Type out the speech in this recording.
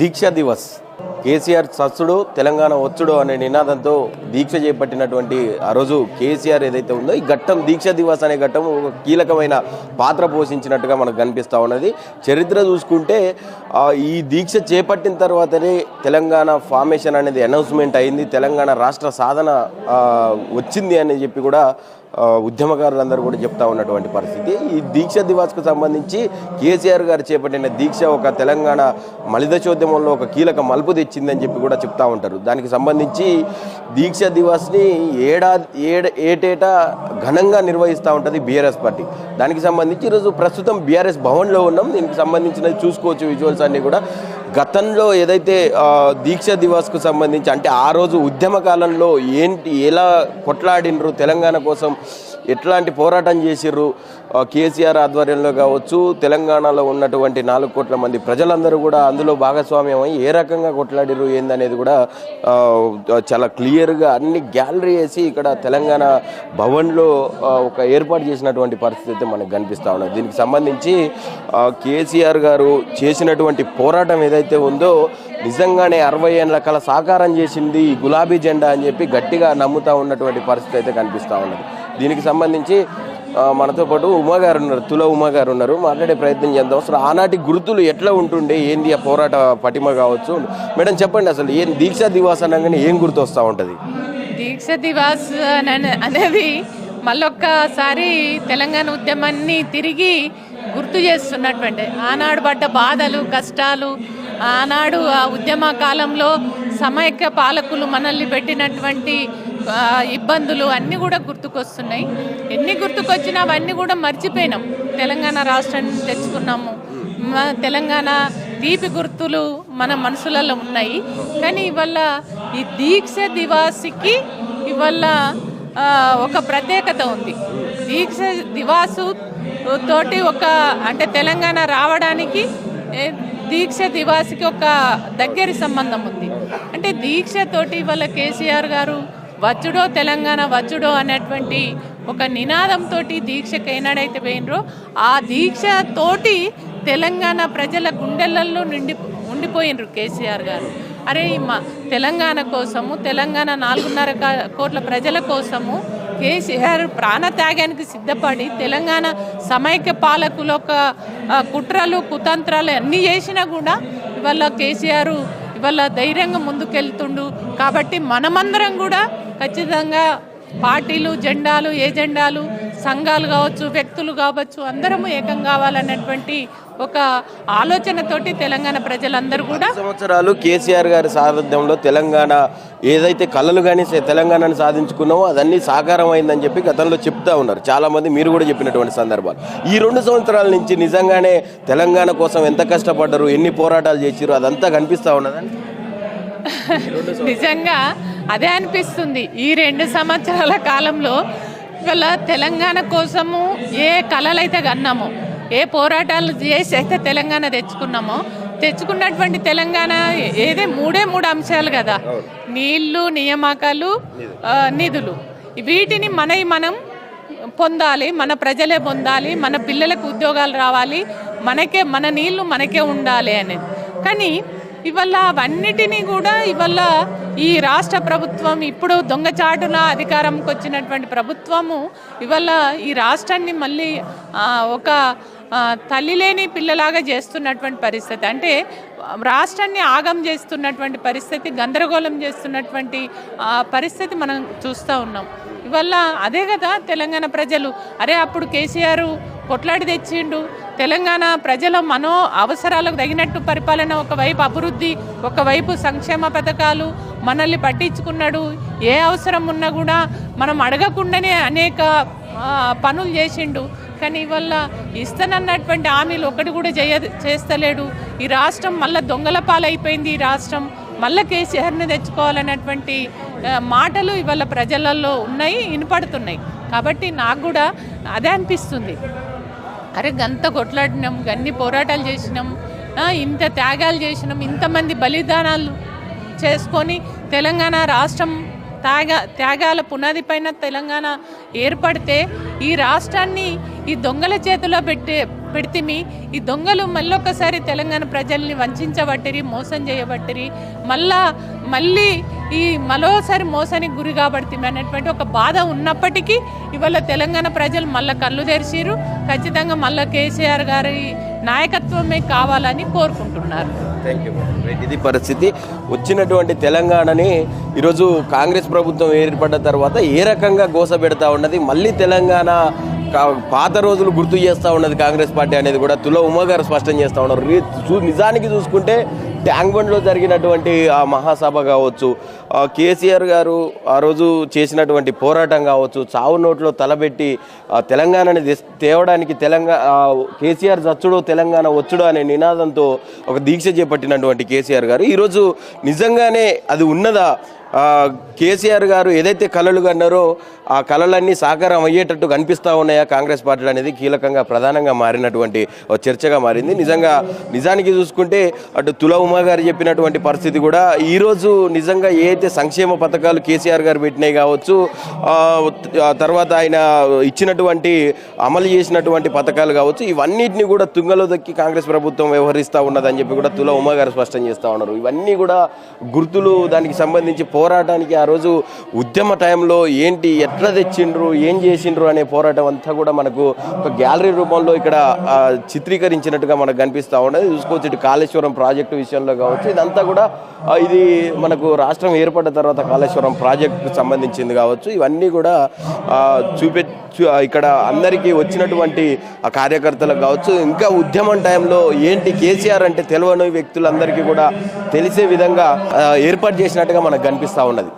దీక్ష దివస్ కేసీఆర్ సత్సుడు తెలంగాణ వచ్చుడు అనే నినాదంతో దీక్ష చేపట్టినటువంటి ఆ రోజు కేసీఆర్ ఏదైతే ఉందో ఈ ఘట్టం దీక్ష దివస్ అనే ఘట్టం ఒక కీలకమైన పాత్ర పోషించినట్టుగా మనకు కనిపిస్తూ ఉన్నది. చరిత్ర చూసుకుంటే ఈ దీక్ష చేపట్టిన తర్వాతనే తెలంగాణ ఫార్మేషన్ అనేది అనౌన్స్మెంట్ అయింది, తెలంగాణ రాష్ట్ర సాధన వచ్చింది అని చెప్పి కూడా ఉద్యమకారులందరూ కూడా చెప్తా ఉన్నటువంటి పరిస్థితి. ఈ దీక్ష దివాస్కు సంబంధించి కేసీఆర్ గారు చేపట్టిన దీక్ష ఒక తెలంగాణ మలిదశోద్యమంలో ఒక కీలక మలుపు తెచ్చిందని చెప్పి కూడా చెప్తా ఉంటారు. దానికి సంబంధించి దీక్ష దివాస్ని ఏటేటా ఘనంగా నిర్వహిస్తూ ఉంటుంది బీఆర్ఎస్ పార్టీ. దానికి సంబంధించి ఈరోజు ప్రస్తుతం బీఆర్ఎస్ భవన్లో ఉన్నాం. దీనికి సంబంధించినది చూసుకోవచ్చు విజువల్స్ అన్నీ కూడా. గతంలో ఏదైతే దీక్ష దివాస్కు సంబంధించి అంటే ఆ రోజు ఉద్యమ కాలంలో ఎలా కొట్లాడినరు, తెలంగాణ కోసం ఎట్లాంటి పోరాటం చేసిర్రు, కేసీఆర్ ఆధ్వర్యంలో కావచ్చు, తెలంగాణలో ఉన్నటువంటి 4 కోట్ల మంది ప్రజలందరూ కూడా అందులో భాగస్వామ్యం అయ్యి ఏ రకంగా కొట్లాడిరు ఏందనేది కూడా చాలా క్లియర్గా అన్ని గ్యాలరీ వేసి ఇక్కడ తెలంగాణ భవన్లో ఒక ఏర్పాటు చేసినటువంటి పరిస్థితి అయితే మనకు కనిపిస్తూ ఉన్నది. దీనికి సంబంధించి కేసీఆర్ గారు చేసినటువంటి పోరాటం ఏదైతే ఉందో నిజంగానే 60 ఏళ్ళ కల సాకారం చేసింది గులాబీ జెండా అని చెప్పి గట్టిగా నమ్ముతూ ఉన్నటువంటి పరిస్థితి అయితే కనిపిస్తూ ఉన్నది. దీనికి సంబంధించి మనతో పాటు ఉమాగారు ఉన్నారు, తుల ఉమాగారు ఉన్నారు. మాట్లాడే ప్రయత్నం చేద్దాం. అసలు ఆనాటి గుర్తులు ఎట్లా ఉంటుండే, ఏంది ఆ పోరాట పటిమ కావచ్చు. మేడం చెప్పండి, అసలు ఏం దీక్ష దివాస్ అనగానే ఏం గుర్తు వస్తూ ఉంటుంది? దీక్ష దివాస్ అనేది మళ్ళొక్కసారి తెలంగాణ ఉద్యమాన్ని తిరిగి గుర్తు చేస్తున్నటువంటి ఆనాడు పడ్డ బాధలు కష్టాలు, ఆనాడు ఆ ఉద్యమ కాలంలో సమైక్య పాలకులు మనల్ని పెట్టినటువంటి ఇబ్బందులు అన్నీ కూడా గుర్తుకొస్తున్నాయి. ఎన్ని గుర్తుకొచ్చినా అవన్నీ కూడా మర్చిపోయినాం. తెలంగాణ రాష్ట్రాన్ని తెచ్చుకున్నాము, తెలంగాణ తీపి గుర్తులు మన మనసులలో ఉన్నాయి. కానీ ఇవాళ ఈ దీక్ష దివాస్కి ఇవాళ ఒక ప్రత్యేకత ఉంది. దీక్ష దివాసు తోటి అంటే తెలంగాణ రావడానికి దీక్ష దివాస్కి ఒక దగ్గరి సంబంధం ఉంది. అంటే దీక్షతోటి ఇవాళ కేసీఆర్ గారు వచ్చుడో తెలంగాణ వచ్చుడో అనేటువంటి ఒక నినాదంతో దీక్షకు ఏనాడైతే పోయినరో ఆ దీక్షతోటి తెలంగాణ ప్రజల గుండెలలో ఉండిపోయినరు కేసీఆర్ గారు. అరే తెలంగాణ కోసము, తెలంగాణ 4.5 కోట్ల ప్రజల కోసము కేసీఆర్ ప్రాణత్యాగానికి సిద్ధపడి తెలంగాణ సమైక్య పాలకులు ఒక కుట్రలు కుతంత్రాలు అన్నీ చేసినా కూడా ఇవాళ కేసీఆర్ ఇవాళ ధైర్యంగా ముందుకెళ్తుండు. కాబట్టి మనమందరం కూడా ఖచ్చితంగా పార్టీలు జెండాలు ఏజెండాలు సంఘాలు కావచ్చు వ్యక్తులు కావచ్చు అందరము ఏకం కావాలన్నటువంటి ఒక ఆలోచనతోటి తెలంగాణ ప్రజలందరూ కూడా సంవత్సరాలు కేసీఆర్ గారి సారథ్యంలో తెలంగాణ ఏదైతే కళలు కానీ తెలంగాణను సాధించుకున్నామో అదన్నీ సాకారం అయిందని చెప్పి గతంలో చెప్తా ఉన్నారు చాలామంది, మీరు కూడా చెప్పినటువంటి సందర్భాలు. ఈ 2 సంవత్సరాల నుంచి నిజంగానే తెలంగాణ కోసం ఎంత కష్టపడ్డారు, ఎన్ని పోరాటాలు చేసిరు అదంతా కనిపిస్తూ ఉన్నదని నిజంగా అదే అనిపిస్తుంది. ఈ 2 సంవత్సరాల కాలంలో ఇవాళ తెలంగాణ కోసము ఏ కళలైతే కన్నామో, ఏ పోరాటాలు చేసి అయితే తెలంగాణ తెచ్చుకున్నటువంటి తెలంగాణ ఏదే 3 అంశాలు కదా, నీళ్లు, నియామకాలు, నిధులు. వీటిని మనం పొందాలి, మన ప్రజలే పొందాలి, మన పిల్లలకు ఉద్యోగాలు రావాలి, మన నీళ్లు మనకే ఉండాలి అనేది. కానీ ఇవాళ అవన్నిటినీ కూడా ఇవాళ ఈ రాష్ట్ర ప్రభుత్వం ఇప్పుడు దొంగచాటున అధికారంకి వచ్చినటువంటి ప్రభుత్వము ఇవాళ ఈ రాష్ట్రాన్ని మళ్ళీ ఒక తల్లి లేని పిల్లలాగా చేస్తున్నటువంటి పరిస్థితి. అంటే రాష్ట్రాన్ని ఆగం చేస్తున్నటువంటి పరిస్థితి, గందరగోళం చేస్తున్నటువంటి పరిస్థితి మనం చూస్తూ ఉన్నాం. ఇవాళ అదే కదా తెలంగాణ ప్రజలు, అరే అప్పుడు కేసీఆర్ కొట్లాడి తెచ్చిండు, తెలంగాణ ప్రజల మనో అవసరాలకు తగినట్టు పరిపాలన, ఒకవైపు అభివృద్ధి, ఒకవైపు సంక్షేమ పథకాలు మనల్ని పట్టించుకున్నాడు. ఏ అవసరం ఉన్నా కూడా మనం అడగకుండానే అనేక పనులు చేసిండు. కానీ ఇవాళ ఇస్తానన్నటువంటి హామీలు ఒకటి కూడా చేస్తలేడు. ఈ రాష్ట్రం మళ్ళీ దొంగల పాలైపోయింది. ఈ రాష్ట్రం మళ్ళీ కేసీఆర్ని తెచ్చుకోవాలన్నటువంటి మాటలు ఇవాళ ప్రజలలో ఉన్నాయి, వినపడుతున్నాయి. కాబట్టి నాకు కూడా అదే అనిపిస్తుంది. అరే గంత కొట్లాడినాం, గన్ని పోరాటాలు చేసినాం, ఇంత త్యాగాలు చేసినాం, ఇంతమంది బలిదానాలు చేసుకొని తెలంగాణ రాష్ట్రం త్యాగాల పునాది పైన తెలంగాణ ఏర్పడితే ఈ రాష్ట్రాన్ని ఈ దొంగల చేతిలో పెడితిమి. ఈ దొంగలు మళ్ళొకసారి తెలంగాణ ప్రజల్ని వంచబట్టిరి, మోసం చేయబట్టిరి, మళ్ళీ మరోసారి మోసానికి గురి కాబడుతుంది అనేటువంటి ఒక బాధ ఉన్నప్పటికీ ఇవాళ తెలంగాణ ప్రజలు మళ్ళీ కళ్ళు తెరిచిరు. ఖచ్చితంగా మళ్ళీ కేసీఆర్ గారి నాయకత్వమే కావాలని కోరుకుంటున్నారు. Thank you. ఇది పరిస్థితి. వచ్చినటువంటి తెలంగాణని ఈరోజు కాంగ్రెస్ ప్రభుత్వం ఏర్పడ్డ తర్వాత ఏ రకంగా గోసపెడతా ఉన్నది, మళ్ళీ తెలంగాణ పాత రోజులు గుర్తు చేస్తూ ఉన్నది కాంగ్రెస్ పార్టీ అనేది కూడా తుల ఉమ గారు స్పష్టం చేస్తూ ఉన్నారు. నిజానికి చూసుకుంటే ట్యాంక్ బండ్లో జరిగినటువంటి ఆ మహాసభ కావచ్చు, కేసీఆర్ గారు ఆ రోజు చేసినటువంటి పోరాటం కావచ్చు, చావు నోట్లో తలబెట్టి తెలంగాణని తేవడానికి కేసీఆర్ చచ్చుడు తెలంగాణ వచ్చుడు అనే నినాదంతో ఒక దీక్ష చేపట్టినటువంటి కేసీఆర్ గారు ఈరోజు నిజంగానే అది ఉన్నదా? కేసీఆర్ గారు ఏదైతే కళలు కన్నారో ఆ కళలన్నీ సాకారం అయ్యేటట్టు కనిపిస్తూ ఉన్నాయా కాంగ్రెస్ పార్టీలు అనేది కీలకంగా ప్రధానంగా మారినటువంటి చర్చగా మారింది. నిజానికి చూసుకుంటే అటు తుల ఉమా గారు చెప్పినటువంటి పరిస్థితి కూడా ఈరోజు నిజంగా ఏ అయితే సంక్షేమ పథకాలు కేసీఆర్ గారు పెట్టినాయి కావచ్చు, తర్వాత ఆయన ఇచ్చినటువంటి అమలు చేసినటువంటి పథకాలు కావచ్చు, ఇవన్నిటిని కూడా తుంగలో దక్కి కాంగ్రెస్ ప్రభుత్వం వ్యవహరిస్తూ ఉన్నదని చెప్పి కూడా తుల ఉమా గారు స్పష్టం చేస్తూ ఉన్నారు. ఇవన్నీ కూడా గుర్తులు. దానికి సంబంధించి పోరాటానికి ఆ రోజు ఉద్యమ టైంలో ఏంటి, ఎట్లా తెచ్చిండ్రు, ఏం చేసిండ్రు అనే పోరాటం అంతా కూడా మనకు ఒక గ్యాలరీ రూపంలో ఇక్కడ చిత్రీకరించినట్టుగా మనకు కనిపిస్తూ ఉన్నది. చూసుకోవచ్చు, ఇటు కాళేశ్వరం ప్రాజెక్టు విషయంలో కావచ్చు, ఇదంతా కూడా ఇది మనకు రాష్ట్రం ఏర్పడ్డ తర్వాత కాళేశ్వరం ప్రాజెక్టుకు సంబంధించింది కావచ్చు. ఇవన్నీ కూడా ఇక్కడ అందరికీ వచ్చినటువంటి ఆ కార్యకర్తలకు కావచ్చు, ఇంకా ఉద్యమం టైంలో ఏంటి కేసీఆర్ అంటే తెలియని వ్యక్తులందరికీ కూడా తెలిసే విధంగా ఏర్పాటు చేసినట్టుగా మనకు కనిపిస్తూ ఉన్నది.